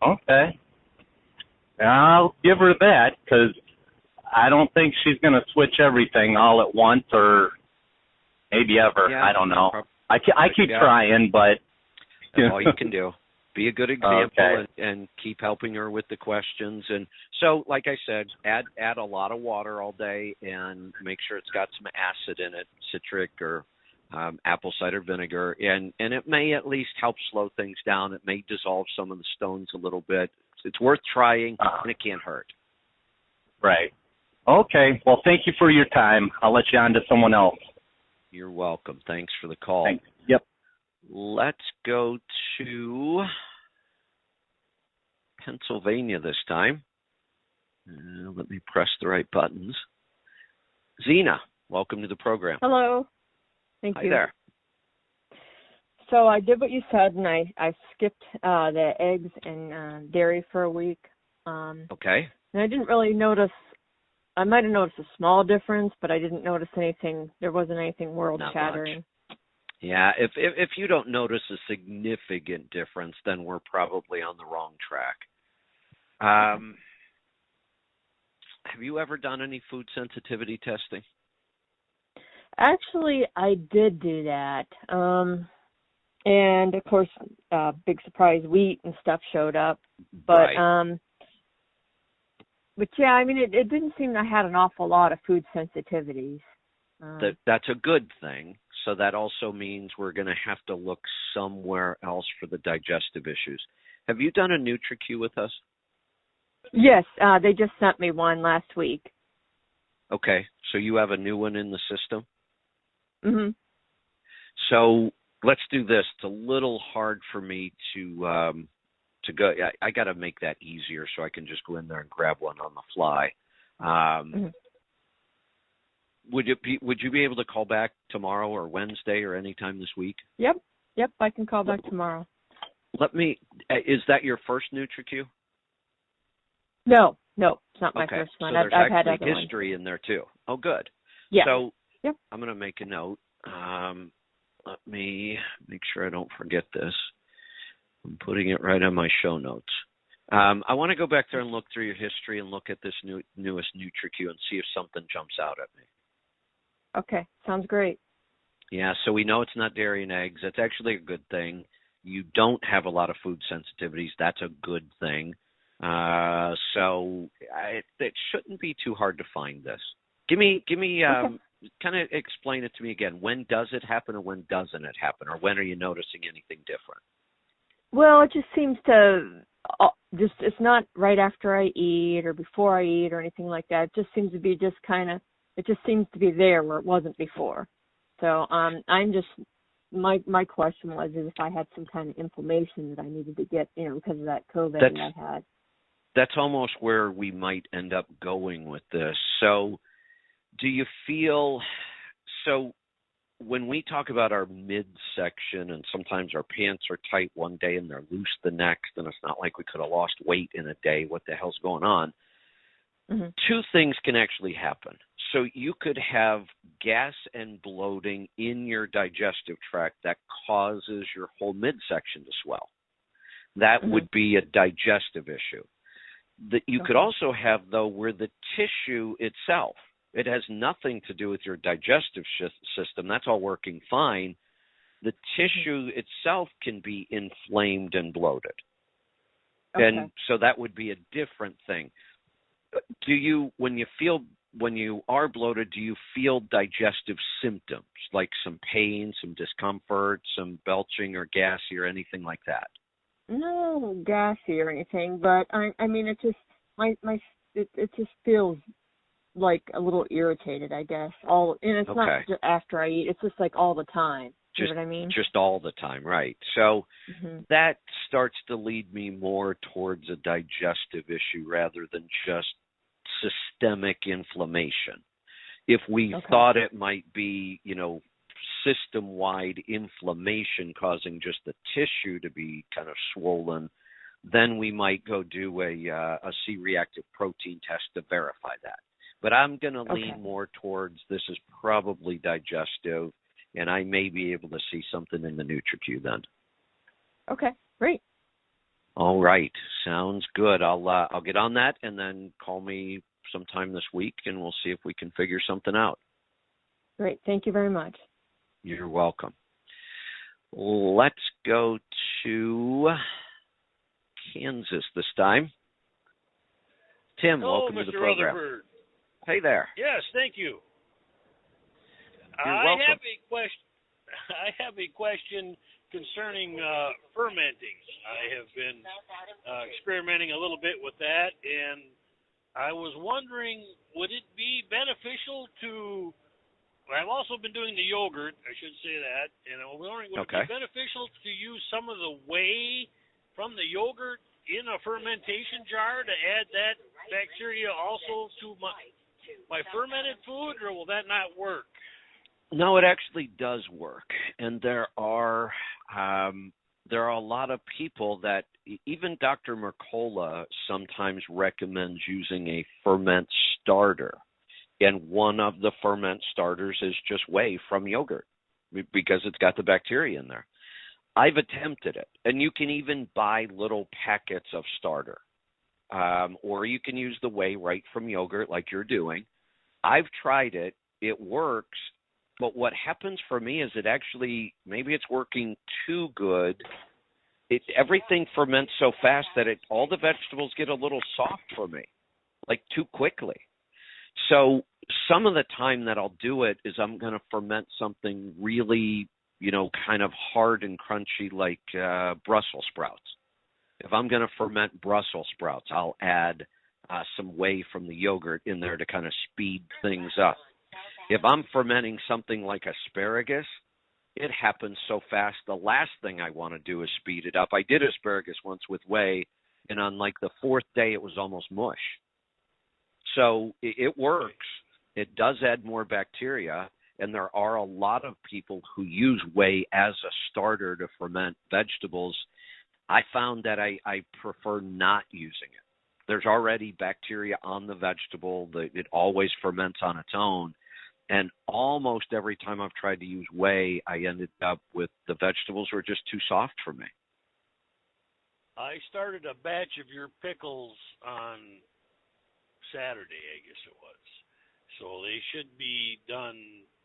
Okay. I'll give her that, because I don't think she's going to switch everything all at once, or maybe ever. Yeah, I don't know. I keep trying, but that's all you can do. Be a good example and keep helping her with the questions. And so, like I said, add a lot of water all day and make sure it's got some acid in it, citric or apple cider vinegar, and it may at least help slow things down. It may dissolve some of the stones a little bit. It's worth trying, and it can't hurt. Right. Okay. Well, thank you for your time. I'll let you on to someone else. You're welcome. Thanks for the call. Thanks. Yep. Let's go to Pennsylvania this time. Let me press the right buttons. Zena, welcome to the program. Hello. Thank you. Hi there. So I did what you said, and I skipped the eggs and dairy for a week. Okay. And I didn't really notice. I might have noticed a small difference, but I didn't notice anything. There wasn't anything world-shattering. Yeah, if you don't notice a significant difference, then we're probably on the wrong track. Have you ever done any food sensitivity testing? Actually, I did do that. And, of course, big surprise, wheat and stuff showed up. But, right. But yeah, I mean, it didn't seem I had an awful lot of food sensitivities. That's a good thing. So that also means we're going to have to look somewhere else for the digestive issues. Have you done a NutriQ with us? Yes, they just sent me one last week. Okay, so you have a new one in the system? Mm-hmm. So let's do this. It's a little hard for me to go. I got to make that easier so I can just go in there and grab one on the fly. Mm-hmm. Would you be able to call back tomorrow or Wednesday or any time this week? Yep, I can call back tomorrow. Is that your first NutriQ? No, it's not my okay. first one. So there's I've had actually other history ones. in there too. Oh, good. Yeah. So yep. I'm going to make a note. Let me make sure I don't forget this. I'm putting it right on my show notes. I want to go back there and look through your history and look at this newest NutriQ and see if something jumps out at me. Okay, sounds great. Yeah, so we know it's not dairy and eggs. That's actually a good thing. You don't have a lot of food sensitivities. That's a good thing. So it shouldn't be too hard to find this. Give me Okay. Kind of explain it to me again. When does it happen, or when doesn't it happen, or when are you noticing anything different? Well, it just seems to it's not right after I eat or before I eat or anything like that. It just seems to be it just seems to be there where it wasn't before. So I'm just my question was if I had some kind of inflammation that I needed to get, because of that COVID that I had. That's almost where we might end up going with this. So Do you feel so? When we talk about our midsection, and sometimes our pants are tight one day and they're loose the next, and it's not like we could have lost weight in a day. What the hell's going on? Mm-hmm. Two things can actually happen. So you could have gas and bloating in your digestive tract that causes your whole midsection to swell. That Mm-hmm. would be a digestive issue. That you could also have, though, where the tissue itself, it has nothing to do with your digestive system. That's all working fine. The tissue itself can be inflamed and bloated. Okay. And so that would be a different thing. Do you, when you are bloated, do you feel digestive symptoms, like some pain, some discomfort, some belching or gassy or anything like that? No gassy or anything, but I mean, it just it just feels like a little irritated, I guess. And it's not just after I eat; it's just like all the time. You know what I mean? Just all the time, right? So that starts to lead me more towards a digestive issue rather than just systemic inflammation. If we thought it might be, system-wide inflammation causing just the tissue to be kind of swollen, then we might go do a C-reactive protein test to verify that. But I'm going to lean more towards this is probably digestive, and I may be able to see something in the NutriQ then. Okay, great. All right, sounds good. I'll get on that, and then call me sometime this week, and we'll see if we can figure something out. Great, thank you very much. You're welcome. Let's go to Kansas this time. Tim, welcome to the program. Rutherford. Hey there. Yes, thank you. You're welcome. I have a question concerning fermenting. I have been experimenting a little bit with that, and I was wondering, would it be beneficial to? I've also been doing the yogurt. I should say that, and I was wondering, would it be beneficial to use some of the whey from the yogurt in a fermentation jar to add that bacteria also to my fermented food, or will that not work? No, it actually does work, and there are a lot of people that even Dr. Mercola sometimes recommends using a ferment starter, and one of the ferment starters is just whey from yogurt because it's got the bacteria in there. I've attempted it, and you can even buy little packets of starter, or you can use the whey right from yogurt like you're doing. I've tried it. It works. But what happens for me is it actually, maybe it's working too good. Everything ferments so fast that all the vegetables get a little soft for me, like too quickly. So some of the time that I'll do it is I'm going to ferment something really, kind of hard and crunchy like Brussels sprouts. If I'm going to ferment Brussels sprouts, I'll add some whey from the yogurt in there to kind of speed things up. If I'm fermenting something like asparagus, it happens so fast. The last thing I want to do is speed it up. I did asparagus once with whey, and on like the fourth day, it was almost mush. So it works. It does add more bacteria, and there are a lot of people who use whey as a starter to ferment vegetables. I found that I prefer not using it. There's already bacteria on the vegetable. It always ferments on its own. And almost every time I've tried to use whey, I ended up with the vegetables were just too soft for me. I started a batch of your pickles on Saturday, I guess it was. So they should be done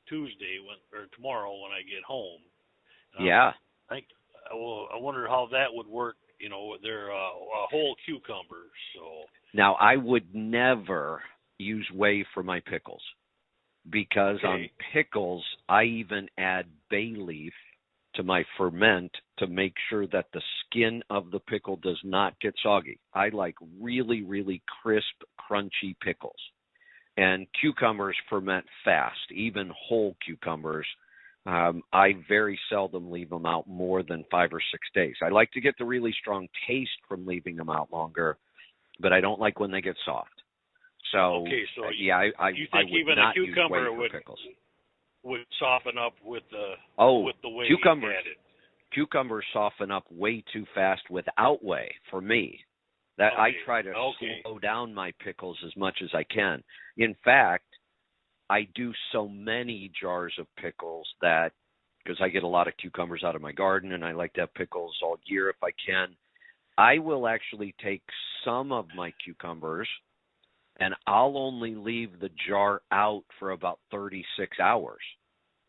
Tuesday or tomorrow when I get home. Yeah. I wonder how that would work. They're whole cucumbers. So now I would never use whey for my pickles. Because on pickles, I even add bay leaf to my ferment to make sure that the skin of the pickle does not get soggy. I like really, really crisp, crunchy pickles. And cucumbers ferment fast, even whole cucumbers. I very seldom leave them out more than 5 or 6 days. I like to get the really strong taste from leaving them out longer, but I don't like when they get soft. So, okay, so yeah, I you I think would even not a cucumber use whey for pickles. would soften up with the way cucumbers. you add it? Cucumbers soften up way too fast without whey for me. That I try to slow down my pickles as much as I can. In fact, I do so many jars of pickles that, because I get a lot of cucumbers out of my garden and I like to have pickles all year if I can, I will actually take some of my cucumbers and I'll only leave the jar out for about 36 hours.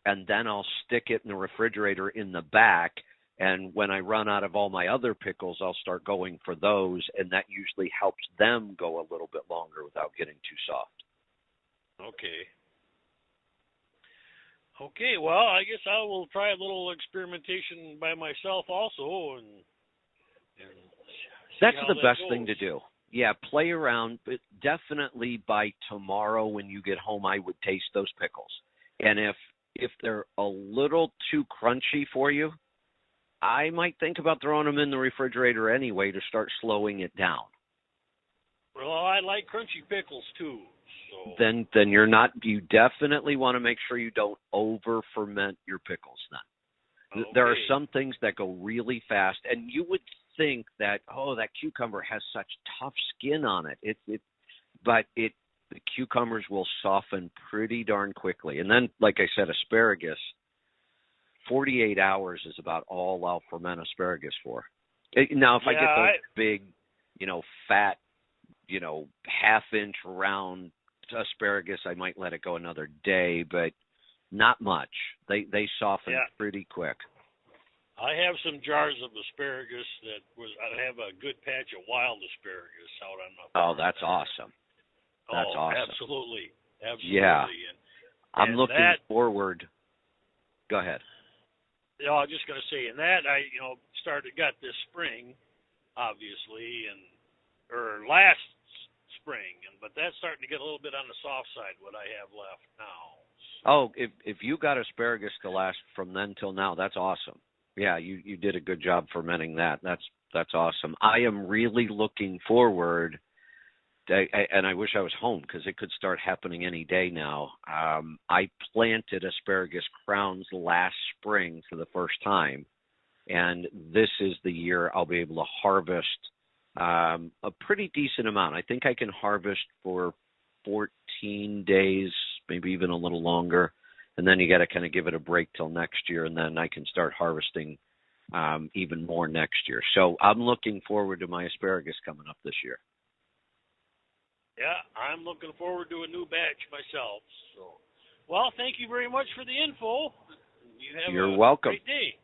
And then I'll stick it in the refrigerator in the back. And when I run out of all my other pickles, I'll start going for those. And that usually helps them go a little bit longer without getting too soft. Okay, well, I guess I will try a little experimentation by myself also, and that's the best goes. thing to do. Yeah, play around, but definitely by tomorrow when you get home, I would taste those pickles. And if they're a little too crunchy for you, I might think about throwing them in the refrigerator anyway to start slowing it down. Well, I like crunchy pickles too. So. Then you definitely want to make sure you don't over ferment your pickles then. Okay. There are some things that go really fast, and you would think that, that cucumber has such tough skin on it. But the cucumbers will soften pretty darn quickly. And then, like I said, asparagus, 48 hours is about all I'll ferment asparagus for. Now, if I get those big, fat, half-inch round asparagus, I might let it go another day, but not much. They soften pretty quick. I have some jars of asparagus I have a good patch of wild asparagus out on my farm. Oh, that's awesome. That's awesome. Absolutely. Yeah. I'm looking forward. Go ahead. I was just going to say, and that I got this spring, obviously, or last spring, but that's starting to get a little bit on the soft side, what I have left now. Oh, if you got asparagus to last from then till now, that's awesome. Yeah, you did a good job fermenting that. That's awesome. I am really looking forward to, and I wish I was home because it could start happening any day now. I planted asparagus crowns last spring for the first time, and this is the year I'll be able to harvest a pretty decent amount. I think I can harvest for 14 days, maybe even a little longer. And then you got to kind of give it a break till next year, and then I can start harvesting even more next year. So I'm looking forward to my asparagus coming up this year. Yeah, I'm looking forward to a new batch myself. So, well, thank you very much for the info. You're welcome. Great day.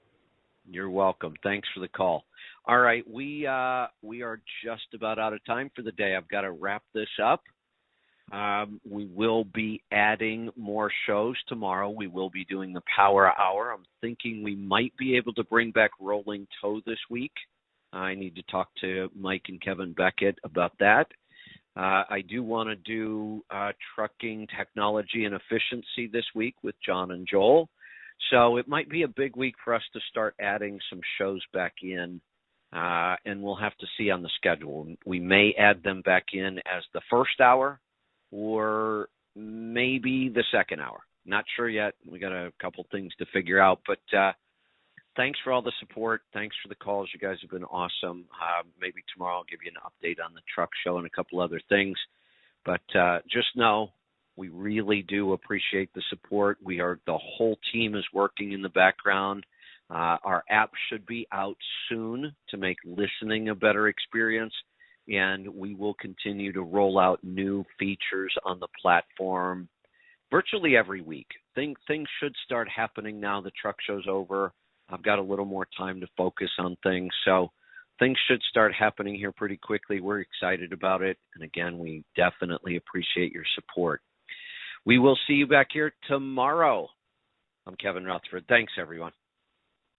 You're welcome. Thanks for the call. All right, we are just about out of time for the day. I've got to wrap this up. We will be adding more shows tomorrow. We will be doing the Power Hour. I'm thinking we might be able to bring back Rolling Toe this week. I need to talk to Mike and Kevin Beckett about that. I do want to do trucking technology and efficiency this week with John and Joel. So it might be a big week for us to start adding some shows back in, and we'll have to see on the schedule. We may add them back in as the first hour or maybe the second hour. Not sure yet. We got a couple things to figure out, but thanks for all the support. Thanks for the calls. You guys have been awesome. Maybe tomorrow I'll give you an update on the truck show and a couple other things. But just know we really do appreciate the support. The whole team is working in the background. Our app should be out soon to make listening a better experience. And we will continue to roll out new features on the platform virtually every week. Things should start happening now the truck show's over. I've got a little more time to focus on things. So things should start happening here pretty quickly. We're excited about it. And again, we definitely appreciate your support. We will see you back here tomorrow. I'm Kevin Rutherford. Thanks, everyone.